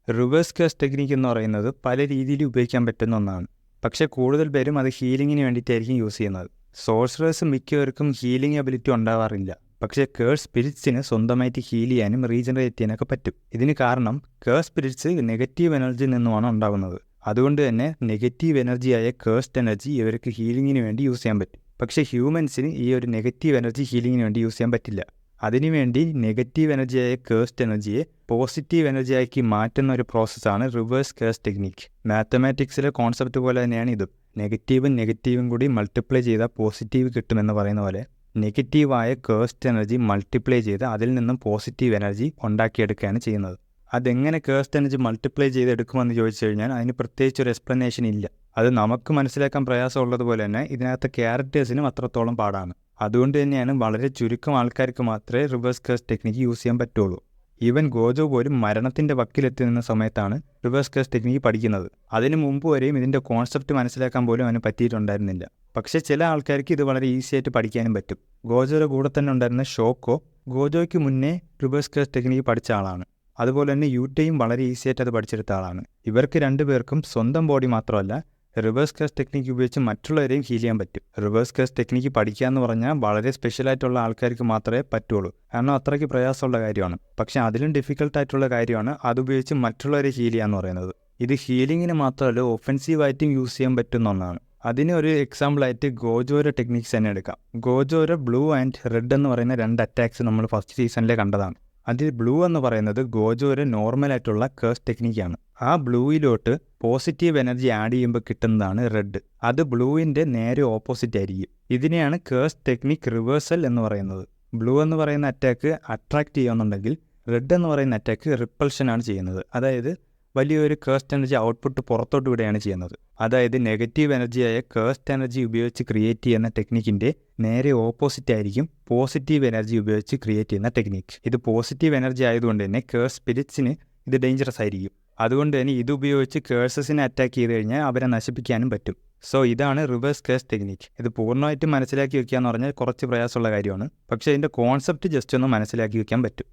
Reverse case technique എന്ന് പറയുന്നത് പല രീതിയിൽ ഉപയോഗിക്കാൻ പറ്റുന്ന ഒന്നാണ്. പക്ഷേ കൂടുതൽ പേരും അത് ഹീലിങ്ങിന് വേണ്ടിയിട്ടായിരിക്കും യൂസ് ചെയ്യുന്നത്. സോഴ്സറേഴ്സ് മിക്കവർക്കും ഹീലിംഗ് എബിലിറ്റി ഉണ്ടാവാറില്ല. പക്ഷേ കേഴ്സ് സ്പിരിറ്റ്സിന് സ്വന്തമായിട്ട് ഹീൽ ചെയ്യാനും റീജനറേറ്റ് ചെയ്യാനൊക്കെ പറ്റും. ഇതിന് കാരണം കേഴ്സ് സ്പിരിറ്റ്സ് നെഗറ്റീവ് എനർജിയിൽ നിന്നുമാണ് ഉണ്ടാകുന്നത്. അതുകൊണ്ട് തന്നെ നെഗറ്റീവ് എനർജിയായ കേഴ്സ്ഡ് എനർജി ഇവർക്ക് ഹീലിങ്ങിന് വേണ്ടി യൂസ് ചെയ്യാൻ പറ്റും. പക്ഷേ ഹ്യൂമൻസിന് ഈ ഒരു നെഗറ്റീവ് എനർജി ഹീലിങ്ങിന് വേണ്ടി യൂസ് ചെയ്യാൻ പറ്റില്ല. അതിനുവേണ്ടി നെഗറ്റീവ് എനർജിയായ കേഴ്സ്ഡ് എനർജിയെ പോസിറ്റീവ് എനർജിയാക്കി മാറ്റുന്ന ഒരു പ്രോസസ്സാണ് റിവേഴ്സ് കേഴ്സ് ടെക്നിക്ക്. മാത്തമാറ്റിക്സിലെ കോൺസെപ്റ്റ് പോലെ തന്നെയാണ് ഇതും. നെഗറ്റീവും കൂടി മൾട്ടിപ്ലൈ ചെയ്താൽ പോസിറ്റീവ് കിട്ടുമെന്ന് പറയുന്ന പോലെ നെഗറ്റീവായ കേഴ്സ്ഡ് എനർജി മൾട്ടിപ്ലൈ ചെയ്ത് അതിൽ നിന്നും പോസിറ്റീവ് എനർജി ഉണ്ടാക്കിയെടുക്കുകയാണ് ചെയ്യുന്നത്. അതെങ്ങനെ കേഴ്സ്ഡ് എനർജി മൾട്ടിപ്ലൈ ചെയ്തെടുക്കുമെന്ന് ചോദിച്ചു കഴിഞ്ഞാൽ അതിന് പ്രത്യേകിച്ചൊരു എക്സ്പ്ലനേഷൻ ഇല്ല. അത് നമുക്ക് മനസ്സിലാക്കാൻ പ്രയാസമുള്ളതുപോലെ തന്നെ ഇതിനകത്ത് ക്യാരക്ടേഴ്സിനും അത്രത്തോളം പാടാണ്. അതുകൊണ്ട് തന്നെയാണ് വളരെ ചുരുക്കം ആൾക്കാർക്ക് മാത്രമേ റിവേഴ്സ് കേഴ്സ് ടെക്നിക്ക് യൂസ് ചെയ്യാൻ പറ്റുള്ളൂ. ഈവൻ ഗോജോ പോലും മരണത്തിൻ്റെ വക്കിലെത്തി നിന്ന സമയത്താണ് റിവേഴ്സ് കേഴ്സ് ടെക്നിക്ക് പഠിക്കുന്നത്. അതിനു മുമ്പ് വരെയും ഇതിൻ്റെ കോൺസെപ്റ്റ് മനസ്സിലാക്കാൻ പോലും അവന് പറ്റിയിട്ടുണ്ടായിരുന്നില്ല. പക്ഷേ ചില ആൾക്കാർക്ക് ഇത് വളരെ ഈസി ആയിട്ട് പഠിക്കാനും പറ്റും. ഗോജോയുടെ കൂടെ തന്നെ ഉണ്ടായിരുന്ന ഷോക്കോ ഗോജോയ്ക്ക് മുന്നേ റിവേഴ്സ് കേഴ്സ് ടെക്നിക്ക് പഠിച്ച ആളാണ്. അതുപോലെ തന്നെ യൂട്ടയും വളരെ ഈസി ആയിട്ട് അത് പഠിച്ചെടുത്ത ആളാണ്. ഇവർക്ക് രണ്ടുപേർക്കും സ്വന്തം ബോഡി മാത്രമല്ല റിവേഴ്സ് കേഴ്സ് ടെക്നിക്ക് ഉപയോഗിച്ച് മറ്റുള്ളവരെയും ഹീൽ ചെയ്യാൻ പറ്റും. റിവേഴ്സ് കേഴ്സ് ടെക്നിക്ക് പഠിക്കുക എന്ന് പറഞ്ഞാൽ വളരെ സ്പെഷ്യലായിട്ടുള്ള ആൾക്കാർക്ക് മാത്രമേ പറ്റുള്ളൂ. കാരണം അത്രയ്ക്ക് പ്രയാസമുള്ള കാര്യമാണ്. പക്ഷേ അതിലും ഡിഫിക്കൽട്ടായിട്ടുള്ള കാര്യമാണ് അതുപയോഗിച്ച് മറ്റുള്ളവരെ ഹീൽ ചെയ്യുക എന്ന് പറയുന്നത്. ഇത് ഹീലിങ്ങിന് മാത്രമല്ല ഒഫെൻസീവായിട്ടും യൂസ് ചെയ്യാൻ പറ്റുന്ന ഒന്നാണ്. അതിന് ഒരു എക്സാമ്പിളായിട്ട് ഗോജോയുടെ ടെക്നിക്സ് തന്നെ എടുക്കാം. ഗോജോയുടെ ബ്ലൂ ആൻഡ് റെഡ് എന്ന് പറയുന്ന 2 അറ്റാക്സ് നമ്മൾ ഫസ്റ്റ് സീസണിലെ കണ്ടതാണ്. അതിൽ ബ്ലൂ എന്ന് പറയുന്നത് ഗോജോയുടെ നോർമലായിട്ടുള്ള കേഴ്സ് ടെക്നിക്കാണ്. ആ ബ്ലൂയിലോട്ട് പോസിറ്റീവ് എനർജി ആഡ് ചെയ്യുമ്പോൾ കിട്ടുന്നതാണ് റെഡ്. അത് ബ്ലൂവിൻ്റെ നേരെ ഓപ്പോസിറ്റ് ആയിരിക്കും. ഇതിനെയാണ് കേഴ്സ് ടെക്നിക് റിവേഴ്സൽ എന്ന് പറയുന്നത്. ബ്ലൂ എന്ന് പറയുന്ന അറ്റാക്ക് അട്രാക്റ്റ് ചെയ്യുന്നുണ്ടെങ്കിൽ റെഡ് എന്ന് പറയുന്ന അറ്റാക്ക് റിപ്പൾഷനാണ് ചെയ്യുന്നത്. അതായത് വലിയൊരു കേഴ്സ്ഡ് എനർജി ഔട്ട്പുട്ട് പുറത്തോട്ട് വിടുകയാണ് ചെയ്യുന്നത്. അതായത് നെഗറ്റീവ് എനർജിയായ കേഴ്സ്ഡ് എനർജി ഉപയോഗിച്ച് ക്രിയേറ്റ് ചെയ്യുന്ന ടെക്നിക്കിൻ്റെ നേരെ ഓപ്പോസിറ്റ് ആയിരിക്കും പോസിറ്റീവ് എനർജി ഉപയോഗിച്ച് ക്രിയേറ്റ് ചെയ്യുന്ന ടെക്നിക്ക്. ഇത് പോസിറ്റീവ് എനർജി ആയതുകൊണ്ട് തന്നെ കേഴ്സ് സ്പിരിറ്റ്സിന് ഇത് ഡേഞ്ചറസ് ആയിരിക്കും. അതുകൊണ്ട് തന്നെ ഇത് ഉപയോഗിച്ച് കേഴ്സസിനെ അറ്റാക്ക് ചെയ്ത് കഴിഞ്ഞാൽ അവരെ നശിപ്പിക്കാനും പറ്റും. സോ ഇതാണ് റിവേഴ്സ് കേഴ്സ് ടെക്നിക്ക്. ഇത് പൂർണ്ണമായിട്ടും മനസ്സിലാക്കി വെക്കുക എന്ന് പറഞ്ഞാൽ കുറച്ച് പ്രയാസമുള്ള കാര്യമാണ്. പക്ഷേ ഇതിൻ്റെ കോൺസെപ്റ്റ് ജസ്റ്റ് ഒന്ന് മനസ്സിലാക്കി വെക്കാൻ പറ്റും.